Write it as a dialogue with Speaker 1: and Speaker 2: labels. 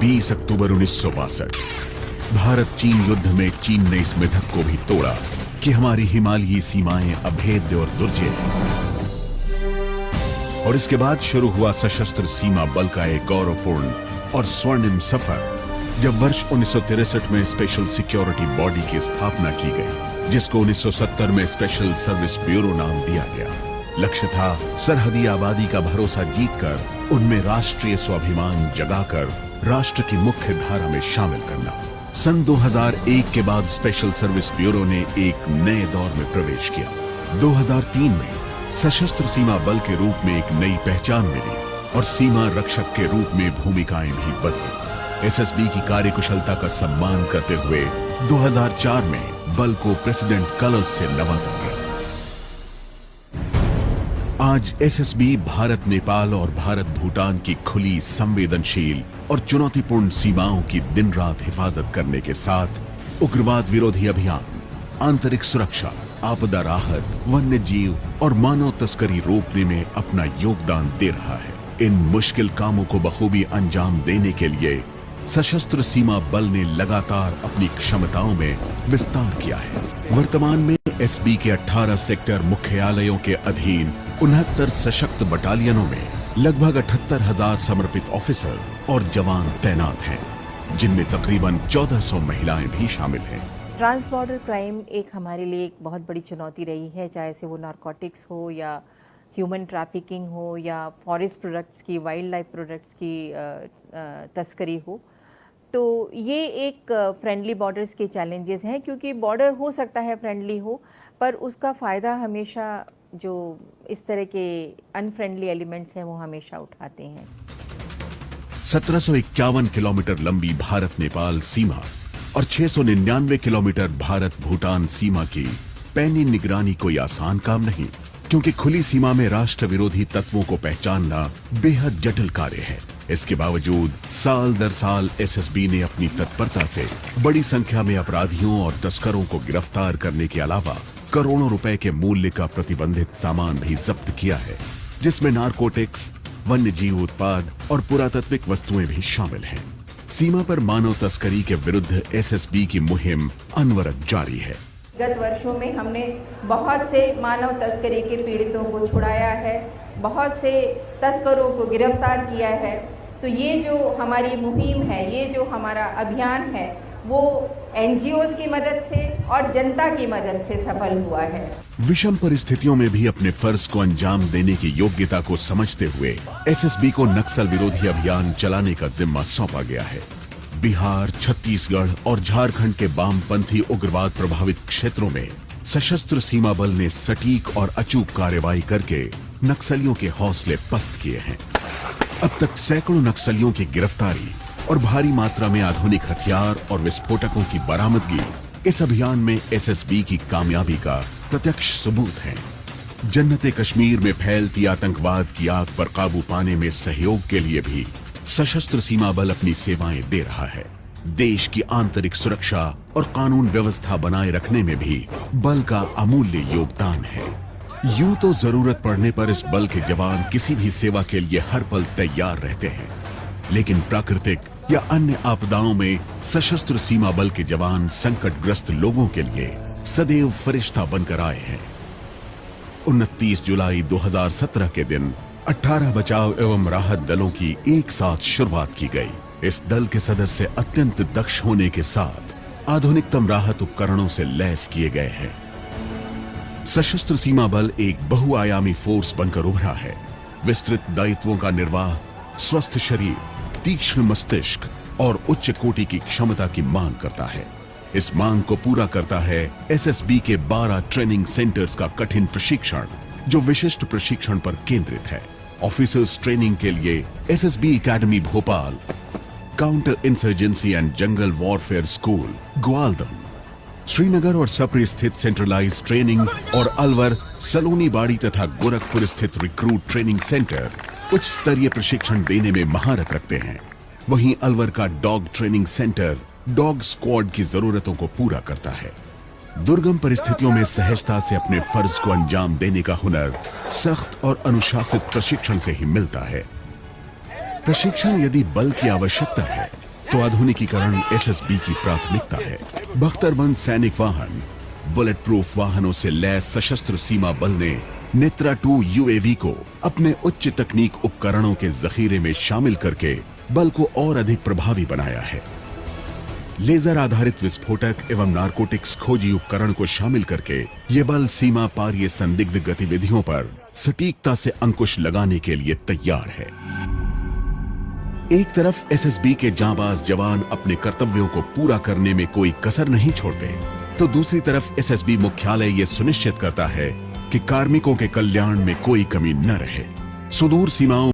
Speaker 1: 20 अक्टूबर 1962 भारत चीन युद्ध में चीन ने इस मिथक को भी तोड़ा कि हमारी हिमालयी सीमाएं अभेद्य और दुर्जय हैं। और इसके बाद शुरू हुआ सशस्त्र सीमा बल का एक गौरवपूर्ण और स्वर्णिम सफर, जब वर्ष 1963 में स्पेशल सिक्योरिटी बॉडी की स्थापना की गई, जिसको 1970 में स्पेशल सर्विस ब्यूरो नाम दिया गया। लक्ष्य था सरहदी आबादी का भरोसा जीतकर उनमें राष्ट्रीय स्वाभिमान जगाकर राष्ट्र की मुख्य धारा में शामिल करना। सन 2001 के बाद स्पेशल सर्विस ब्यूरो ने एक नए दौर में प्रवेश किया। 2003 में सशस्त्र सीमा बल के रूप में एक नई पहचान मिली और सीमा रक्षक के रूप में भूमिकाएं भी बदली। एसएसबी की कार्यकुशलता का सम्मान करते हुए 2004 में बल को प्रेसिडेंट कलर्स से नवाजा गया। आज एसएसबी भारत नेपाल और भारत भूटान की खुली, संवेदनशील और चुनौतीपूर्ण सीमाओं की दिन रात हिफाजत करने के साथ उग्रवाद विरोधी अभियान, आंतरिक सुरक्षा, आपदा राहत, वन्य जीव और मानव तस्करी रोकने में अपना योगदान दे रहा है। इन मुश्किल कामों को बखूबी अंजाम देने के लिए सशस्त्र सीमा बल ने लगातार अपनी क्षमताओं में विस्तार किया है। वर्तमान में एसबी के 18 सेक्टर मुख्यालयों के अधीन 69 सशक्त बटालियनों में लगभग 78,000 समर्पित ऑफिसर और जवान तैनात हैं, जिनमें तकरीबन 1400 महिलाएं भी शामिल हैं।
Speaker 2: ट्रांस बॉर्डर क्राइम एक हमारे लिए एक बहुत बड़ी चुनौती रही है, चाहे से वो नारकोटिक्स हो या ह्यूमन ट्रैफिकिंग हो या फॉरेस्ट प्रोडक्ट्स की, वाइल्ड लाइफ प्रोडक्ट्स की तस्करी हो। तो ये एक फ्रेंडली बॉर्डर्स के चैलेंजेस हैं, क्योंकि बॉर्डर हो सकता है फ्रेंडली हो, पर उसका फ़ायदा हमेशा जो इस तरह के अनफ्रेंडली एलिमेंट्स हैं वो हमेशा उठाते हैं।
Speaker 1: 1751 किलोमीटर लंबी भारत नेपाल सीमा और 699 किलोमीटर भारत भूटान सीमा की पैनी निगरानी कोई आसान काम नहीं, क्योंकि खुली सीमा में राष्ट्र विरोधी तत्वों को पहचानना बेहद जटिल कार्य है। इसके बावजूद साल दर साल एसएसबी ने अपनी तत्परता से बड़ी संख्या में अपराधियों और तस्करों को गिरफ्तार करने के अलावा करोड़ों रुपए के मूल्य का प्रतिबंधित सामान भी जब्त किया है, जिसमें नारकोटिक्स, वन्य जीव उत्पाद और पुरातात्विक वस्तुएं भी शामिल हैं। सीमा पर मानव तस्करी के विरुद्ध एसएसबी की मुहिम अनवरत जारी है।
Speaker 3: गत वर्षों में हमने बहुत से मानव तस्करी के पीड़ितों को छुड़ाया है, बहुत से तस्करों को गिरफ्तार किया है। तो ये जो हमारी मुहिम है, ये जो हमारा अभियान है, वो एनजीओज की मदद से और जनता की मदद से सफल हुआ है।
Speaker 1: विषम परिस्थितियों में भी अपने फर्ज को अंजाम देने की योग्यता को समझते हुए एसएसबी को नक्सल विरोधी अभियान चलाने का जिम्मा सौंपा गया है। बिहार, छत्तीसगढ़ और झारखंड के वामपंथी उग्रवाद प्रभावित क्षेत्रों में सशस्त्र सीमा बल ने सटीक और अचूक कार्रवाई करके नक्सलियों के हौसले पस्त किए हैं। अब तक सैकड़ों नक्सलियों की गिरफ्तारी और भारी मात्रा में आधुनिक हथियार और विस्फोटकों की बरामदगी इस अभियान में एसएसबी की कामयाबी का प्रत्यक्ष सबूत है। जन्नते कश्मीर में फैलती आतंकवाद की आग पर काबू पाने में सहयोग के लिए भी सशस्त्र सीमा बल अपनी सेवाएं दे रहा है। देश की आंतरिक सुरक्षा और कानून व्यवस्था बनाए रखने में भी बल का अमूल्य योगदान है। यूं तो जरूरत पड़ने पर इस बल के जवान किसी भी सेवा के लिए हर पल तैयार रहते हैं, लेकिन प्राकृतिक या अन्य आपदाओं में सशस्त्र सीमा बल के जवान संकटग्रस्त लोगों के लिए सदैव फरिश्ता बनकर आए हैं। 29 जुलाई 2017 के दिन 18 बचाव एवं राहत दलों की एक साथ शुरुआत की गई। इस दल के सदस्य अत्यंत दक्ष होने के साथ आधुनिकतम राहत उपकरणों से लैस किए गए हैं। सशस्त्र सीमा बल एक बहुआयामी फोर्स बनकर उभरा है। विस्तृत दायित्वों का निर्वाह, स्वस्थ शरीर, तीक्ष्ण मस्तिष्क और उच्च कोटि की क्षमता की मांग करता है। इस मांग को पूरा करता है एसएसबी के 12 ट्रेनिंग सेंटर्स का कठिन प्रशिक्षण, जो विशिष्ट प्रशिक्षण पर केंद्रित है। ऑफिसर्स ट्रेनिंग के लिए SSB academy Bhopal, counter insurgency and jungle warfare school Gwaldam, Srinagar और सप्री स्थित सेंट्रलाइज ट्रेनिंग और अलवर, सलोनी बाड़ी तथा गोरखपुर स्थित रिक्रूट ट्रेनिंग सेंटर उच्च स्तरीय प्रशिक्षण देने में महारत रखते हैं। वहीं अलवर का dog training centre dog squad की जरूरतों को पूरा करता है। दुर्गम परिस्थितियों में सहजता से अपने फर्ज को अंजाम देने का हुनर सख्त और अनुशासित प्रशिक्षण से ही मिलता है। प्रशिक्षण यदि बल की आवश्यकता है तो आधुनिकीकरण एसएसबी की प्राथमिकता है। बख्तरबंद सैनिक वाहन, बुलेट प्रूफ वाहनों से लैस सशस्त्र सीमा बल ने नेत्रा 2 यूएवी को अपने उच्च तकनीक उपकरणों के जखीरे में शामिल करके बल को और अधिक प्रभावी बनाया है। लेजर आधारित विस्फोटक एवं नारकोटिक्स खोजी उपकरण को शामिल करके ये बल सीमा पार ये संदिग्ध गतिविधियों पर सटीकता से अंकुश लगाने के लिए तैयार है। एक तरफ एसएसबी के जांबाज जवान अपने कर्तव्यों को पूरा करने में कोई कसर नहीं छोड़ते, तो दूसरी तरफ एसएसबी मुख्यालय ये सुनिश्चित करता है कि कार्मिकों के कल्याण में कोई कमी न रहे। सुदूर सीमाओं